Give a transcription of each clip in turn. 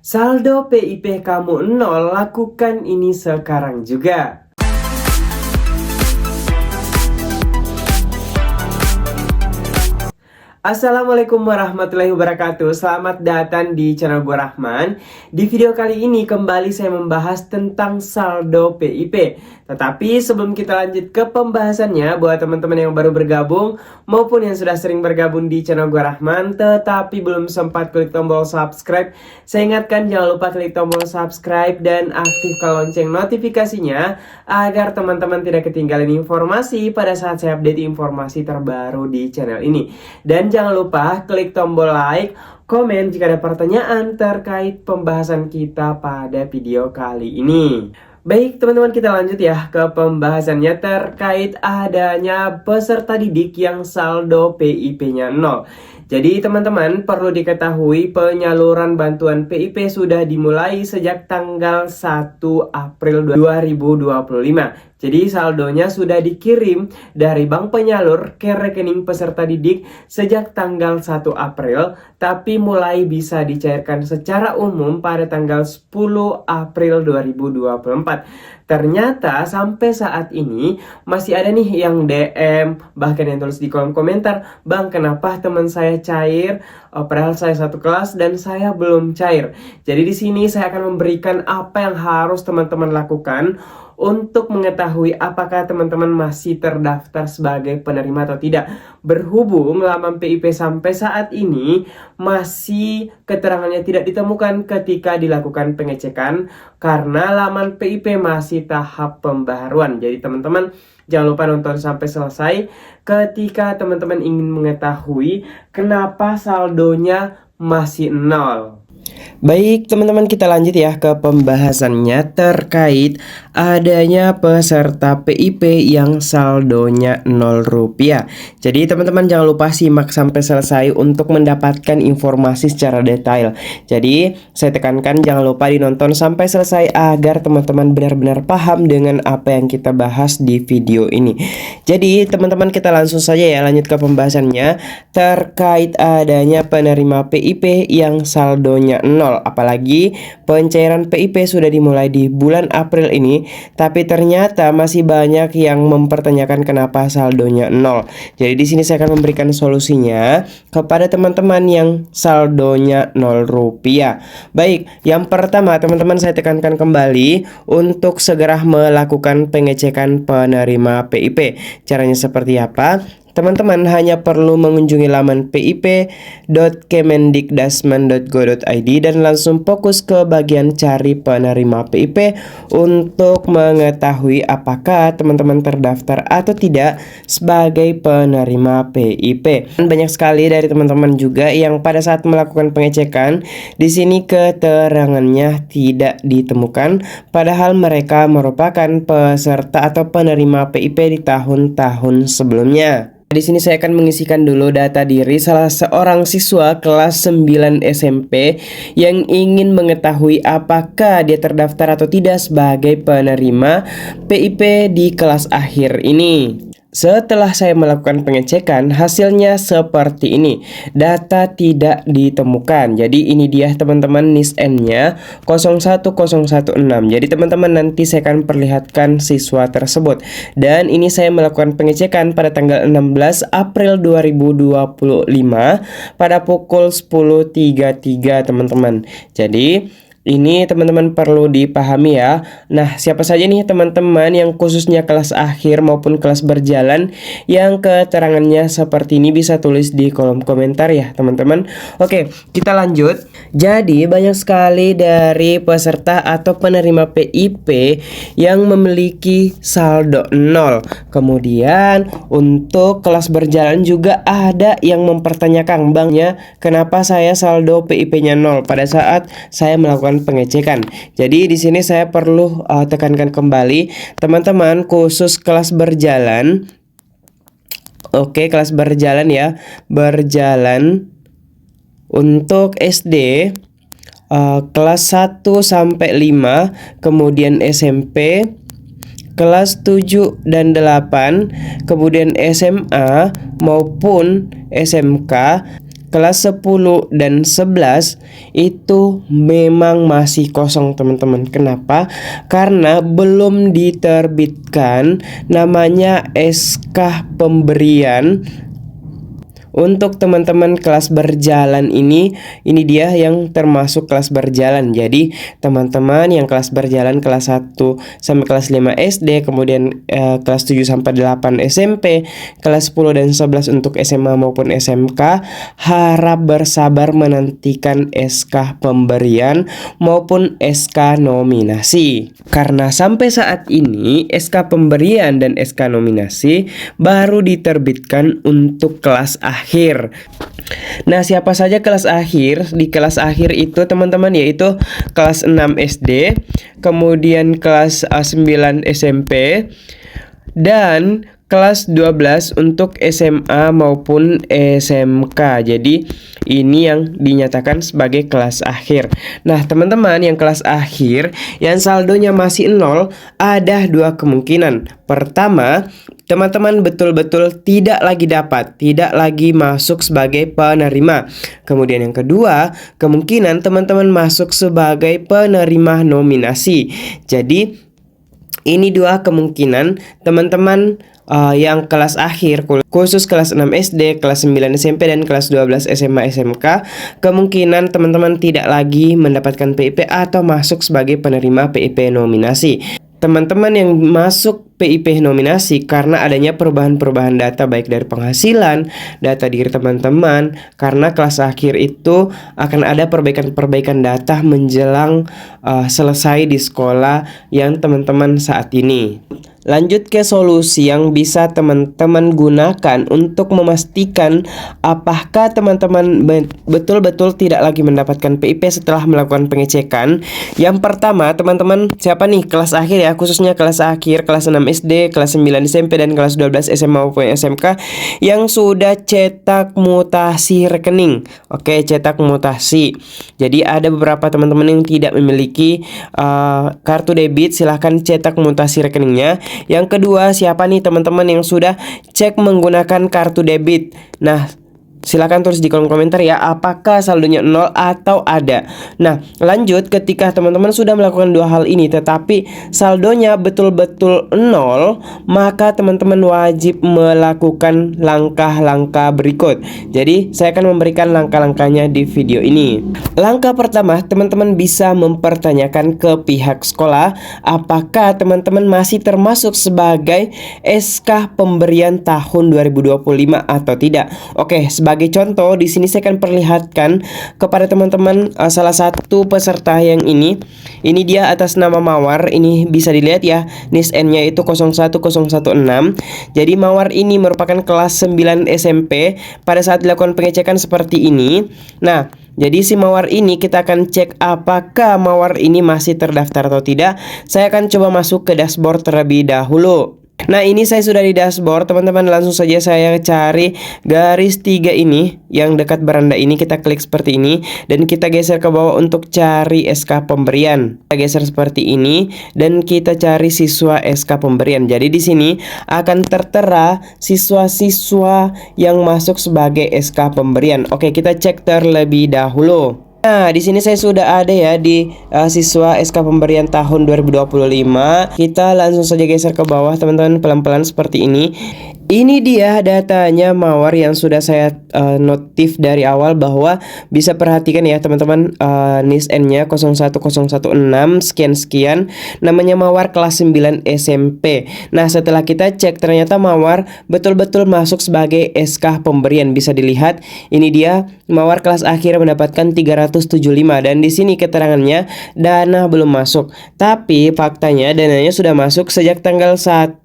Saldo PIP kamu 0, lakukan ini sekarang juga. Assalamualaikum warahmatullahi wabarakatuh. Selamat datang di channel gue Rahman. Di video kali ini kembali saya membahas tentang saldo PIP. Tetapi sebelum kita lanjut ke pembahasannya, buat teman-teman yang baru bergabung maupun yang sudah sering bergabung di channel gue Rahman tetapi belum sempat klik tombol subscribe, saya ingatkan jangan lupa klik tombol subscribe dan aktifkan lonceng notifikasinya agar teman-teman tidak ketinggalan informasi pada saat saya update informasi terbaru di channel ini. Dan jangan lupa klik tombol like, komen jika ada pertanyaan terkait pembahasan kita pada video kali ini. Baik teman-teman, kita lanjut ya ke pembahasannya terkait adanya peserta didik yang saldo PIP-nya 0. Jadi teman-teman perlu diketahui penyaluran bantuan PIP sudah dimulai sejak tanggal 1 April 2025. Jadi saldonya sudah dikirim dari bank penyalur ke rekening peserta didik sejak tanggal 1 April, tapi mulai bisa dicairkan secara umum pada tanggal 10 April 2024. Ternyata sampai saat ini masih ada nih yang DM, bahkan yang tulis di kolom komentar, "Bang, kenapa teman saya cair? Padahal saya satu kelas dan saya belum cair." Jadi di sini saya akan memberikan apa yang harus teman-teman lakukan untuk mengetahui apakah teman-teman masih terdaftar sebagai penerima atau tidak. Berhubung laman PIP sampai saat ini masih keterangannya tidak ditemukan ketika dilakukan pengecekan karena laman PIP masih tahap pembaharuan. Jadi teman-teman jangan lupa nonton sampai selesai ketika teman-teman ingin mengetahui kenapa saldonya masih 0. Baik teman-teman, kita lanjut ya ke pembahasannya terkait adanya peserta PIP yang saldonya 0 rupiah. Jadi teman-teman jangan lupa simak sampai selesai untuk mendapatkan informasi secara detail. Jadi saya tekankan jangan lupa dinonton sampai selesai agar teman-teman benar-benar paham dengan apa yang kita bahas di video ini. Jadi teman-teman kita langsung saja ya lanjut ke pembahasannya terkait adanya penerima PIP yang saldonya 0. Apalagi pencairan PIP sudah dimulai di bulan April ini, tapi ternyata masih banyak yang mempertanyakan kenapa saldonya 0. Jadi di sini saya akan memberikan solusinya kepada teman-teman yang saldonya 0 rupiah. Baik, yang pertama teman-teman saya tekankan kembali untuk segera melakukan pengecekan penerima PIP. Caranya seperti apa? Teman-teman hanya perlu mengunjungi laman pip.kemendikdasmen.go.id dan langsung fokus ke bagian cari penerima PIP untuk mengetahui apakah teman-teman terdaftar atau tidak sebagai penerima PIP. Dan banyak sekali dari teman-teman juga yang pada saat melakukan pengecekan di sini keterangannya tidak ditemukan, padahal mereka merupakan peserta atau penerima PIP di tahun-tahun sebelumnya. Di sini saya akan mengisikan dulu data diri salah seorang siswa kelas 9 SMP yang ingin mengetahui apakah dia terdaftar atau tidak sebagai penerima PIP di kelas akhir ini. Setelah saya melakukan pengecekan, hasilnya seperti ini. Data tidak ditemukan. Jadi ini dia teman-teman NISN-nya 01016. Jadi teman-teman nanti saya akan perlihatkan siswa tersebut. Dan ini saya melakukan pengecekan pada tanggal 16 April 2025 pada pukul 10.33 teman-teman. Jadi ini teman-teman perlu dipahami ya. Nah, siapa saja nih teman-teman yang khususnya kelas akhir maupun kelas berjalan yang keterangannya seperti ini bisa tulis di kolom komentar ya teman-teman. Oke, kita lanjut. Jadi banyak sekali dari peserta atau penerima PIP yang memiliki saldo 0. Kemudian untuk kelas berjalan juga ada yang mempertanyakan, "Bangnya, kenapa saya saldo PIP-nya 0 pada saat saya melakukan pengecekan?" Jadi di sini saya perlu tekankan kembali teman-teman khusus kelas berjalan. Oke, kelas berjalan ya. Berjalan untuk SD kelas 1 sampai 5, kemudian SMP kelas 7 dan 8, kemudian SMA maupun SMK kelas 10 dan 11 itu memang masih kosong teman-teman. Kenapa? Karena belum diterbitkan namanya SK pemberian untuk teman-teman kelas berjalan ini dia yang termasuk kelas berjalan. Jadi teman-teman yang kelas berjalan kelas 1 sampai kelas 5 SD, kemudian kelas 7 sampai 8 SMP, kelas 10 dan 11 untuk SMA maupun SMK, harap bersabar menantikan SK pemberian maupun SK nominasi. Karena sampai saat ini SK pemberian dan SK nominasi baru diterbitkan untuk kelas akhir. Nah, siapa saja kelas akhir? Di kelas akhir itu teman-teman yaitu kelas 6 SD, kemudian kelas 9 SMP, dan kelas 12 untuk SMA maupun SMK. Jadi ini yang dinyatakan sebagai kelas akhir. Nah teman-teman yang kelas akhir yang saldonya masih 0, ada dua kemungkinan. Pertama, teman-teman betul-betul tidak lagi masuk sebagai penerima. Kemudian yang kedua, kemungkinan teman-teman masuk sebagai penerima nominasi. Jadi ini dua kemungkinan teman-teman yang kelas akhir, khusus kelas 6 SD, kelas 9 SMP, dan kelas 12 SMA SMK, kemungkinan teman-teman tidak lagi mendapatkan PIP atau masuk sebagai penerima PIP nominasi. Teman-teman yang masuk PIP nominasi karena adanya perubahan-perubahan data baik dari penghasilan, data diri teman-teman, karena kelas akhir itu akan ada perbaikan-perbaikan data menjelang selesai di sekolah yang teman-teman saat ini. Lanjut ke solusi yang bisa teman-teman gunakan untuk memastikan apakah teman-teman betul-betul tidak lagi mendapatkan PIP setelah melakukan pengecekan. Yang pertama, teman-teman siapa nih kelas akhir ya, khususnya kelas akhir kelas 6 SD, kelas 9 SMP, dan kelas 12 SMA maupun SMK yang sudah cetak mutasi rekening. Oke, cetak mutasi. Jadi ada beberapa teman-teman yang tidak memiliki kartu debit, silahkan cetak mutasi rekeningnya. Yang kedua, siapa nih teman-teman yang sudah cek menggunakan kartu debit? Nah, silakan tulis di kolom komentar ya, apakah saldonya 0 atau ada. Nah, lanjut, ketika teman-teman sudah melakukan dua hal ini tetapi saldonya betul-betul 0, maka teman-teman wajib melakukan langkah-langkah berikut. Jadi, saya akan memberikan langkah-langkahnya di video ini. Langkah pertama, teman-teman bisa mempertanyakan ke pihak sekolah apakah teman-teman masih termasuk sebagai SK pemberian tahun 2025 atau tidak. Oke, sebagai contoh, di sini saya akan perlihatkan kepada teman-teman salah satu peserta yang ini dia atas nama Mawar. Ini bisa dilihat ya, NISN-nya itu 01016. Jadi Mawar ini merupakan kelas 9 SMP pada saat dilakukan pengecekan seperti ini. Nah, jadi si Mawar ini kita akan cek apakah Mawar ini masih terdaftar atau tidak. Saya akan coba masuk ke dashboard terlebih dahulu. Nah, ini saya sudah di dashboard, teman-teman. Langsung saja saya cari garis 3 ini yang dekat beranda ini, kita klik seperti ini dan kita geser ke bawah untuk cari SK pemberian. Kita geser seperti ini dan kita cari siswa SK pemberian. Jadi di sini akan tertera siswa-siswa yang masuk sebagai SK pemberian. Oke, kita cek terlebih dahulu. Nah, di sini saya sudah ada ya di siswa SK pemberian tahun 2025. Kita langsung saja geser ke bawah, teman-teman, pelan-pelan seperti ini. Ini dia datanya Mawar yang sudah saya notif dari awal, bahwa bisa perhatikan ya teman-teman, NISN-nya 01016 sekian-sekian, namanya Mawar kelas 9 SMP. Nah, setelah kita cek ternyata Mawar betul-betul masuk sebagai SK pemberian. Bisa dilihat, ini dia Mawar kelas akhir mendapatkan 375 dan di sini keterangannya dana belum masuk. Tapi faktanya dananya sudah masuk sejak tanggal 1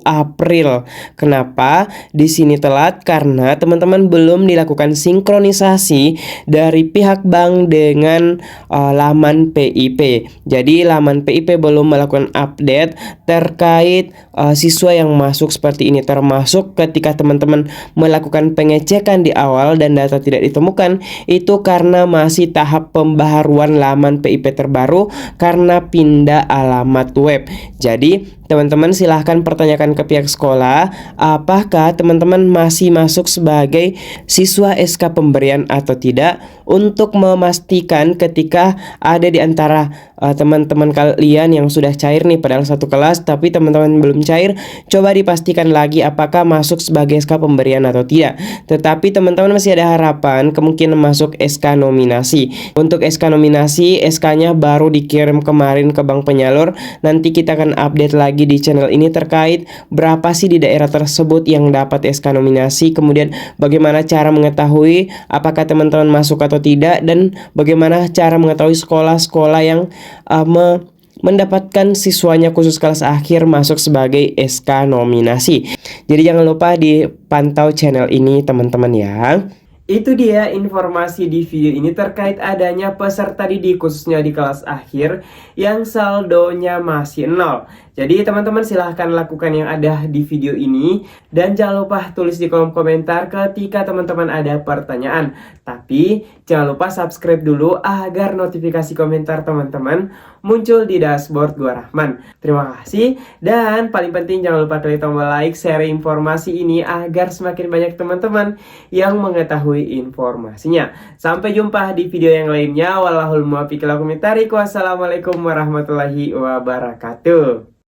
April. Kenapa di sini telat? Karena teman-teman belum dilakukan sinkronisasi dari pihak bank dengan laman PIP. Jadi laman PIP belum melakukan update terkait siswa yang masuk seperti ini, termasuk ketika teman-teman melakukan pengecekan di awal dan data tidak ditemukan, itu karena masih tahap pembaharuan laman PIP terbaru karena pindah alamat web. Jadi teman-teman silahkan pertanyakan ke pihak sekolah apakah teman-teman masih masuk sebagai siswa SK pemberian atau tidak, untuk memastikan ketika ada di antara teman-teman kalian yang sudah cair nih padahal satu kelas tapi teman-teman belum cair, coba dipastikan lagi apakah masuk sebagai SK pemberian atau tidak. Tetapi teman-teman masih ada harapan kemungkinan masuk SK nominasi. Untuk SK nominasi, SK-nya baru dikirim kemarin ke bank penyalur. Nanti kita akan update lagi di channel ini terkait berapa sih di daerah tersebut yang dapat SK nominasi, kemudian bagaimana cara mengetahui apakah teman-teman masuk atau tidak, dan bagaimana cara mengetahui sekolah-sekolah yang mendapatkan siswanya khusus kelas akhir masuk sebagai SK nominasi. Jadi jangan lupa dipantau channel ini teman-teman ya. Itu dia informasi di video ini terkait adanya peserta didik khususnya di kelas akhir yang saldonya masih 0. Jadi teman-teman silahkan lakukan yang ada di video ini. Dan jangan lupa tulis di kolom komentar ketika teman-teman ada pertanyaan. Tapi jangan lupa subscribe dulu agar notifikasi komentar teman-teman muncul di dashboard Gua Rahman. Terima kasih. Dan paling penting jangan lupa klik tombol like, share informasi ini agar semakin banyak teman-teman yang mengetahui informasinya. Sampai jumpa di video yang lainnya. Wallahul muwaffiq ila aqwamit thoriq. Wassalamualaikum warahmatullahi wabarakatuh.